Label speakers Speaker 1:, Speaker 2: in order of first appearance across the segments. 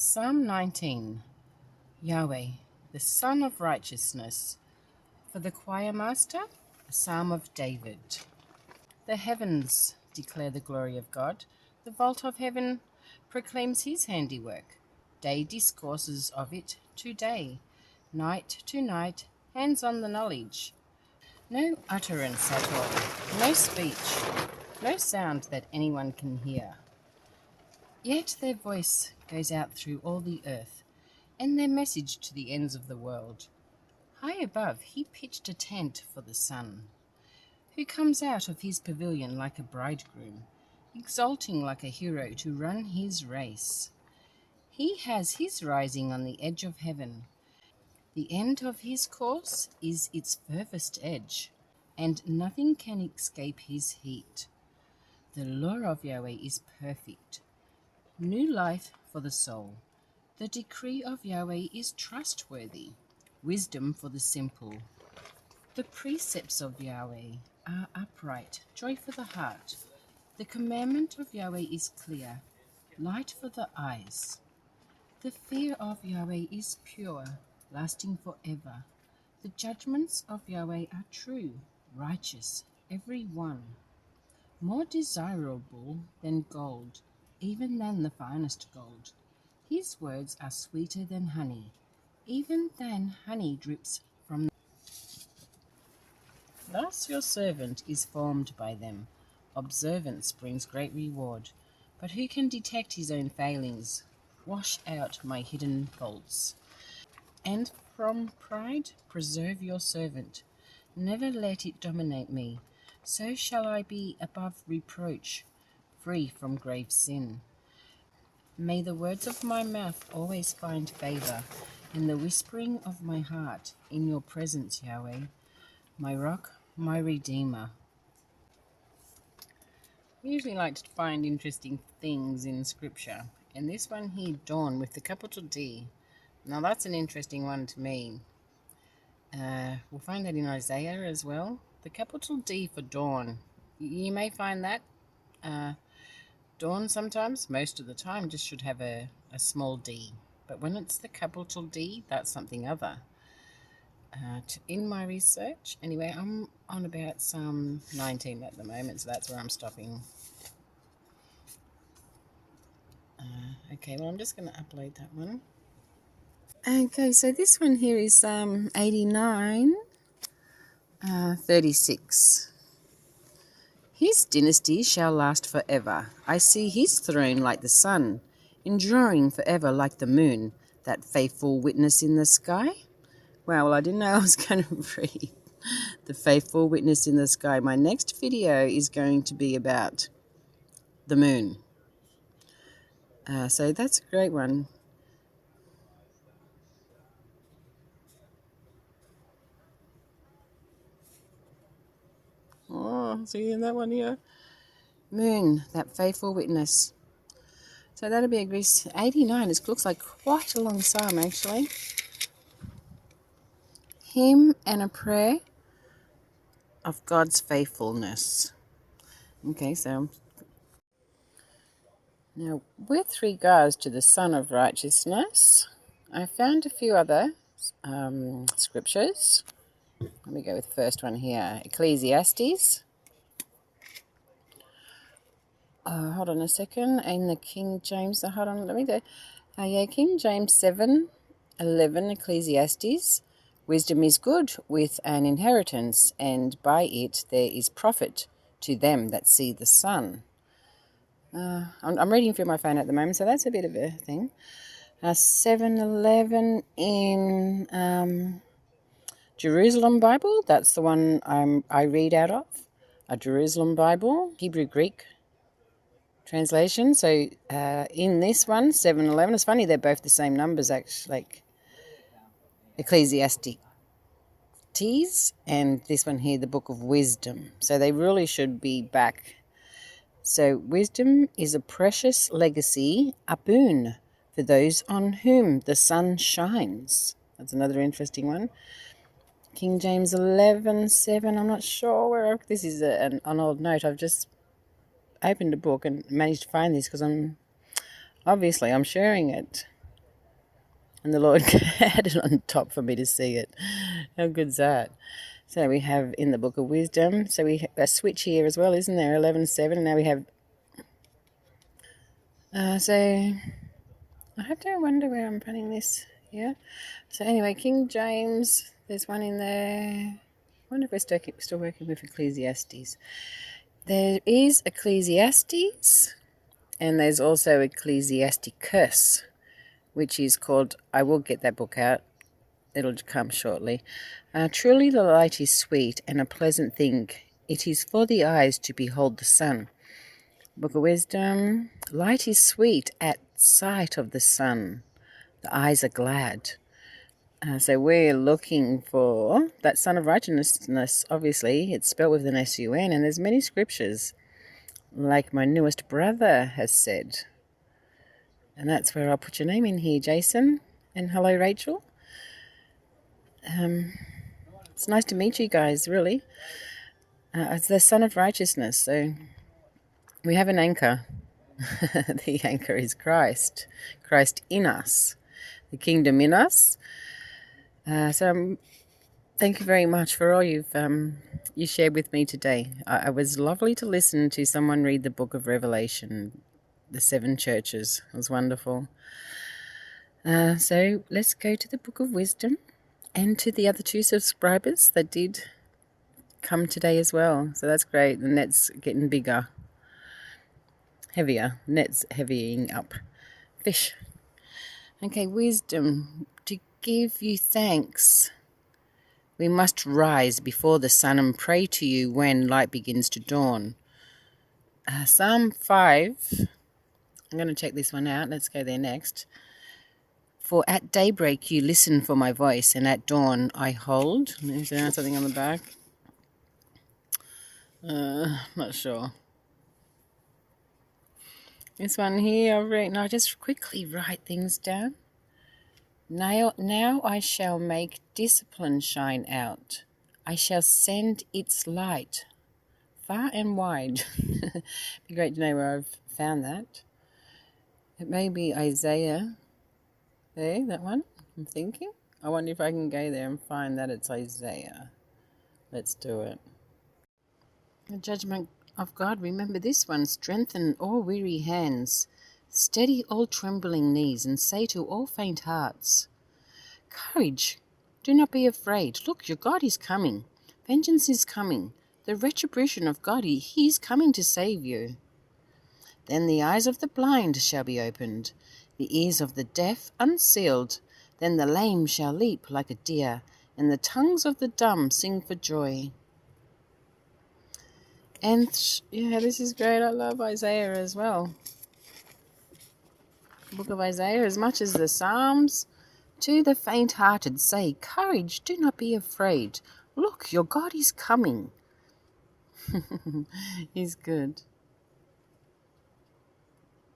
Speaker 1: Psalm 19. Yahweh, the Son of Righteousness. For the choirmaster, a psalm of David. The heavens declare the glory of God. The vault of heaven proclaims his handiwork. Day discourses of it to day, night to night, hands on the knowledge. No utterance at all, no speech, no sound that anyone can hear. Yet their voice goes out through all the earth, and their message to the ends of the world. High above he pitched a tent for the sun, who comes out of his pavilion like a bridegroom, exulting like a hero to run his race. He has his rising on the edge of heaven. The end of his course is its furthest edge, and nothing can escape his heat. The law of Yahweh is perfect, new life for the soul. The decree of Yahweh is trustworthy, wisdom for the simple. The precepts of Yahweh are upright, joy for the heart. The commandment of Yahweh is clear, light for the eyes. The fear of Yahweh is pure, lasting forever. The judgments of Yahweh are true, righteous, every one. More desirable than gold, even than the finest gold. His words are sweeter than honey, even than honey drips from them. Thus your servant is formed by them. Observance brings great reward. But who can detect his own failings? Wash out my hidden faults. And from pride preserve your servant. Never let it dominate me. So shall I be above reproach, free from grave sin. May the words of my mouth always find favor, and the whispering of my heart in your presence, Yahweh, my rock, my redeemer. I usually like to find interesting things in scripture, and this one here, dawn, with the capital D. Now that's an interesting one to me. We'll find that in Isaiah as well. The capital D for dawn. You may find that dawn sometimes, most of the time, just should have a small d. But when it's the capital D, that's something other. In my research, anyway, I'm on about Psalm 19 at the moment, so that's where I'm stopping. Okay, well, I'm just going to upload that one. Okay, so this one here is 89, 36. His dynasty shall last forever. I see his throne like the sun, enduring forever like the moon, that faithful witness in the sky. Wow, well, I didn't know I was going to read the faithful witness in the sky. My next video is going to be about the moon. So that's a great one. Oh, see that one here? Moon, that faithful witness. So that'll be a Greece 89. It looks like quite a long psalm, actually. Hymn and a prayer of God's faithfulness. Okay, so now with regards to the Son of Righteousness, I found a few other scriptures. Let me go with the first one here, Ecclesiastes. Hold on a second. In the King James, hold on, let me go. King James 7:11, Ecclesiastes. Wisdom is good with an inheritance, and by it there is profit to them that see the sun. I'm reading through my phone at the moment, so that's a bit of a thing. 7:11 in Jerusalem Bible. That's the one I read out of. A Jerusalem Bible, Hebrew Greek translation. So in this one, 7:11, it's funny they're both the same numbers, actually, like Ecclesiastes, and this one here, the Book of Wisdom. So they really should be back. So wisdom is a precious legacy, a boon for those on whom the sun shines. That's another interesting one. King James 11:7. I'm not sure where this is an old note. I've just opened a book and managed to find this because I'm sharing it. And the Lord had it on top for me to see it. How good's that? So we have in the Book of Wisdom. So we have a switch here as well, isn't there? 11:7. Now we have. So I have to wonder where I'm putting this here. So anyway, King James. There's one in there. I wonder if we're still working with Ecclesiastes. There is Ecclesiastes, and there's also Ecclesiasticus, which is called. I will get that book out. It'll come shortly. Truly the light is sweet and a pleasant thing. It is for the eyes to behold the sun. Book of Wisdom. Light is sweet at sight of the sun. The eyes are glad. So we're looking for that sun of righteousness. Obviously, it's spelled with an S-U-N, and there's many scriptures, like my newest brother has said. And that's where I'll put your name in here, Jason. And hello, Rachel. It's nice to meet you guys, really. It's the Son of Righteousness, so we have an anchor. The anchor is Christ. Christ in us. The kingdom in us. Thank you very much for all you shared with me today. It was lovely to listen to someone read the book of Revelation, the 7 churches. It was wonderful. So let's go to the book of wisdom, and to the other 2 subscribers that did come today as well. So that's great. The net's getting bigger, heavier. Net's heavying up. Fish. Okay, wisdom. To give you thanks, we must rise before the sun and pray to you when light begins to dawn. Psalm 5. I'm going to check this one out. Let's go there next. For at daybreak you listen for my voice, and at dawn I hold. Is there something on the back? Not sure. This one here, I'll just quickly write things down. Now I shall make discipline shine out. I shall send its light far and wide. It'd be great to know where I've found that. It may be Isaiah. There, that one, I'm thinking. I wonder if I can go there and find that it's Isaiah. Let's do it. The judgment of God, remember this one. Strengthen all weary hands. Steady all trembling knees, and say to all faint hearts, courage, do not be afraid. Look, your God is coming. Vengeance is coming. The retribution of God, he is coming to save you. Then the eyes of the blind shall be opened, the ears of the deaf unsealed. Then the lame shall leap like a deer, and the tongues of the dumb sing for joy. And yeah, this is great. I love Isaiah as well. The book of Isaiah, as much as the Psalms. To the faint-hearted say, courage, do not be afraid. Look, your God is coming. He's good.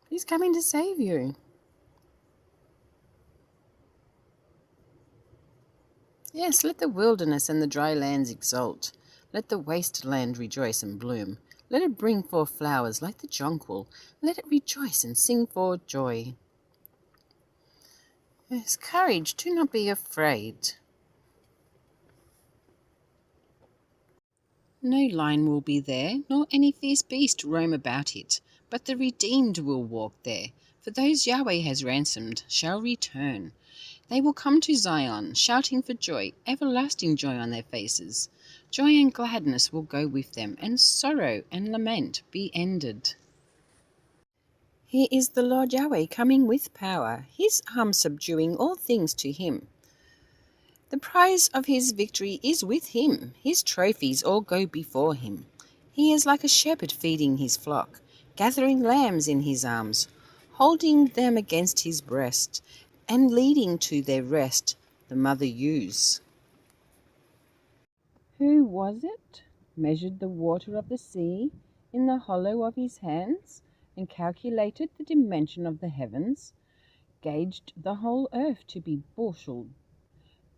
Speaker 1: He's coming to save you. Yes, let the wilderness and the dry lands exult. Let the wasteland rejoice and bloom. Let it bring forth flowers like the jonquil. Let it rejoice and sing for joy. Yes, courage, do not be afraid. No lion will be there, nor any fierce beast roam about it, but the redeemed will walk there, for those Yahweh has ransomed shall return. They will come to Zion, shouting for joy, everlasting joy on their faces. Joy and gladness will go with them, and sorrow and lament be ended. Here is the Lord Yahweh coming with power, his arm subduing all things to him. The prize of his victory is with him. His trophies all go before him. He is like a shepherd feeding his flock, gathering lambs in his arms, holding them against his breast, and leading to their rest the mother ewes. Who was it measured the water of the sea in the hollow of his hands, and calculated the dimension of the heavens, gauged the whole earth to be bushelled,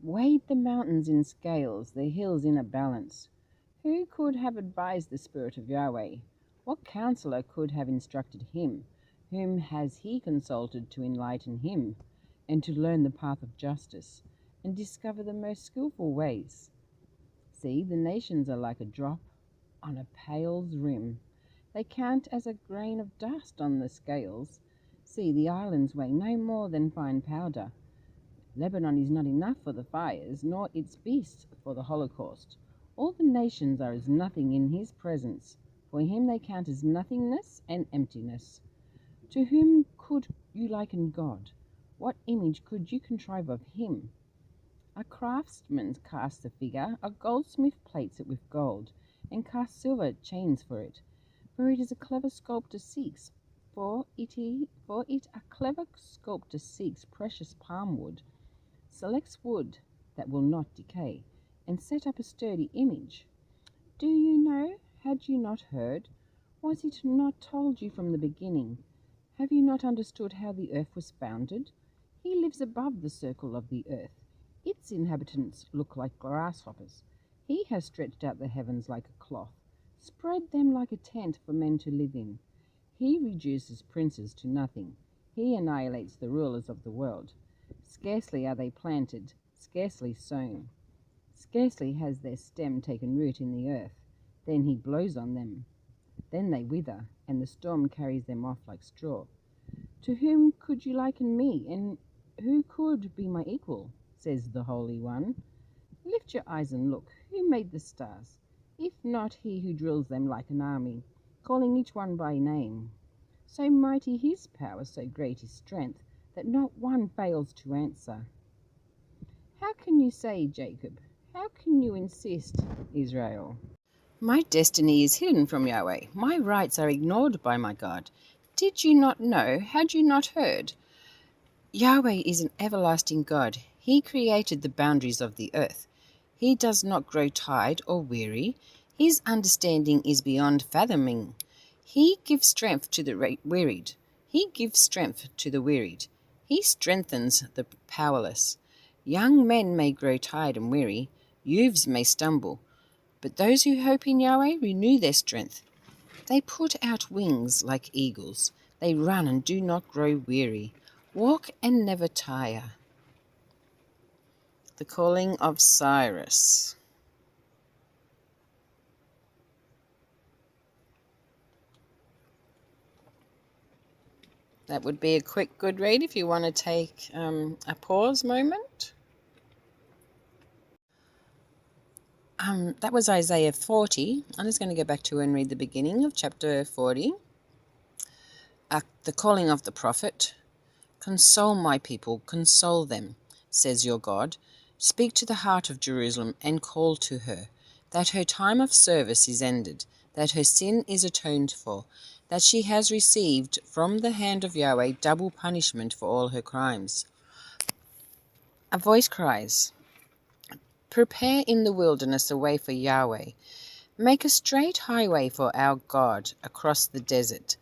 Speaker 1: weighed the mountains in scales, the hills in a balance? Who could have advised the Spirit of Yahweh? What counselor could have instructed him? Whom has he consulted to enlighten him? and to learn the path of justice, and discover the most skilful ways. See, the nations are like a drop on a pail's rim. They count as a grain of dust on the scales. See, the islands weigh no more than fine powder. Lebanon is not enough for the fires, nor its beasts for the holocaust. All the nations are as nothing in his presence. For him they count as nothingness and emptiness. To whom could you liken God? What image could you contrive of him? A craftsman casts a figure, a goldsmith plates it with gold, and casts silver chains for it. For it a clever sculptor seeks precious palm wood, selects wood that will not decay, and set up a sturdy image. Do you know? Had you not heard? Was it not told you from the beginning? Have you not understood how the earth was founded? He lives above the circle of the earth. Its inhabitants look like grasshoppers. He has stretched out the heavens like a cloth, spread them like a tent for men to live in. He reduces princes to nothing. He annihilates the rulers of the world. Scarcely are they planted, scarcely sown. Scarcely has their stem taken root in the earth. Then he blows on them. Then they wither, and the storm carries them off like straw. To whom could you liken me, and who could be my equal? Says the Holy One. Lift your eyes and look. Who made the stars? If not he who drills them like an army, calling each one by name. So mighty his power, so great his strength, that not one fails to answer. How can you say, Jacob? How can you insist, Israel? My destiny is hidden from Yahweh. My rights are ignored by my God. Did you not know? Had you not heard? Yahweh is an everlasting God. He created the boundaries of the earth. He does not grow tired or weary. His understanding is beyond fathoming. He gives strength to the wearied. He gives strength to the wearied. He strengthens the powerless. Young men may grow tired and weary. Youths may stumble. But those who hope in Yahweh renew their strength. They put out wings like eagles. They run and do not grow weary. Walk and never tire. The calling of Cyrus. That would be a quick good read if you want to take a pause moment. That was Isaiah 40. I'm just going to go back to and read the beginning of chapter 40. The calling of the prophet. Console my people, console them, says your God. Speak to the heart of Jerusalem and call to her, that her time of service is ended, that her sin is atoned for, that she has received from the hand of Yahweh double punishment for all her crimes. A voice cries, prepare in the wilderness a way for Yahweh. Make a straight highway for our God across the desert.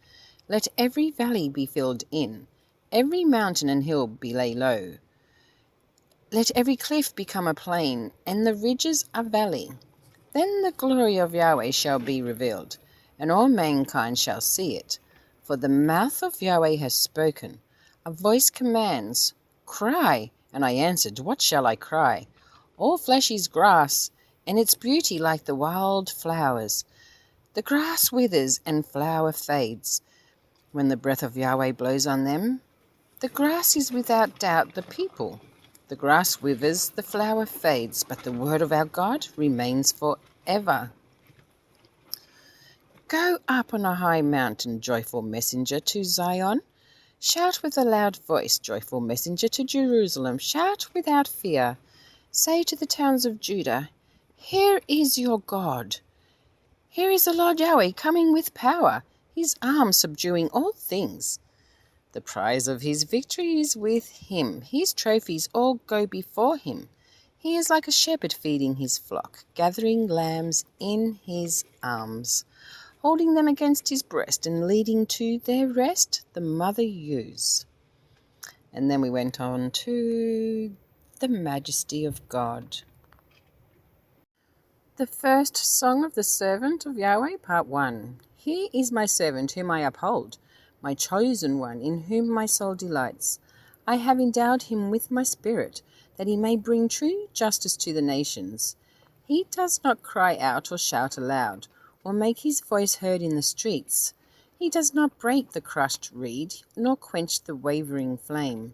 Speaker 1: Let every valley be filled in, every mountain and hill be laid low. Let every cliff become a plain, and the ridges a valley. Then the glory of Yahweh shall be revealed, and all mankind shall see it. For the mouth of Yahweh has spoken. A voice commands, cry, and I answered, what shall I cry? All flesh is grass, and its beauty like the wild flowers. The grass withers and flower fades when the breath of Yahweh blows on them. The grass is without doubt the people. The grass withers, the flower fades, but the word of our God remains forever. Go up on a high mountain, joyful messenger, to Zion. Shout with a loud voice, joyful messenger, to Jerusalem. Shout without fear. Say to the towns of Judah, here is your God. Here is the Lord Yahweh coming with power, his arm subduing all things. The prize of his victory is with him. His trophies all go before him. He is like a shepherd feeding his flock, gathering lambs in his arms, holding them against his breast and leading to their rest the mother ewes. And then we went on to the majesty of God. The first song of the servant of Yahweh, part 1. He is my servant whom I uphold, my chosen one, in whom my soul delights. I have endowed him with my spirit, that he may bring true justice to the nations. He does not cry out or shout aloud, or make his voice heard in the streets. He does not break the crushed reed, nor quench the wavering flame.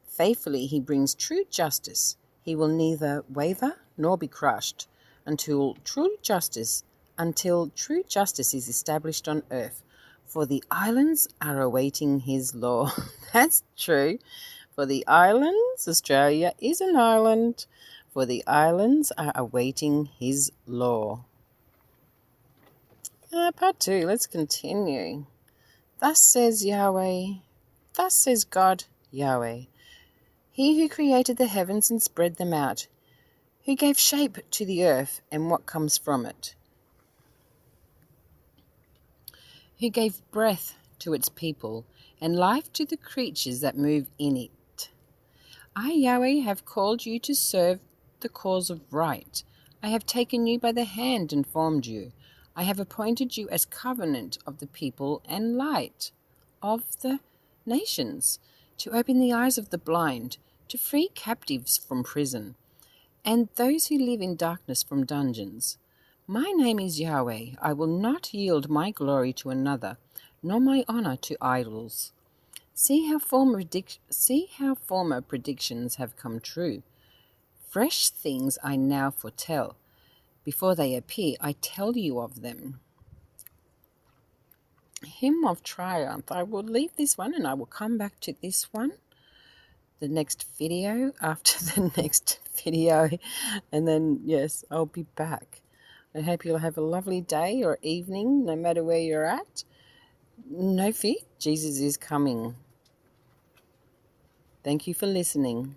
Speaker 1: Faithfully he brings true justice. He will neither waver nor be crushed until true justice is established on earth. For the islands are awaiting his law. That's true. For the islands, Australia is an island. For the islands are awaiting his law. Part 2, let's continue. Thus says Yahweh, thus says God, Yahweh, he who created the heavens and spread them out, who gave shape to the earth and what comes from it, who gave breath to its people and life to the creatures that move in it. I, Yahweh, have called you to serve the cause of right. I have taken you by the hand and formed you. I have appointed you as covenant of the people and light of the nations, to open the eyes of the blind, to free captives from prison, and those who live in darkness from dungeons. My name is Yahweh. I will not yield my glory to another, nor my honor to idols. See how former predictions have come true. Fresh things I now foretell. Before they appear, I tell you of them. Hymn of Triumph. I will leave this one and I will come back to this one, the next video, after the next video, and then, yes, I'll be back. I hope you'll have a lovely day or evening, no matter where you're at. No fear, Jesus is coming. Thank you for listening.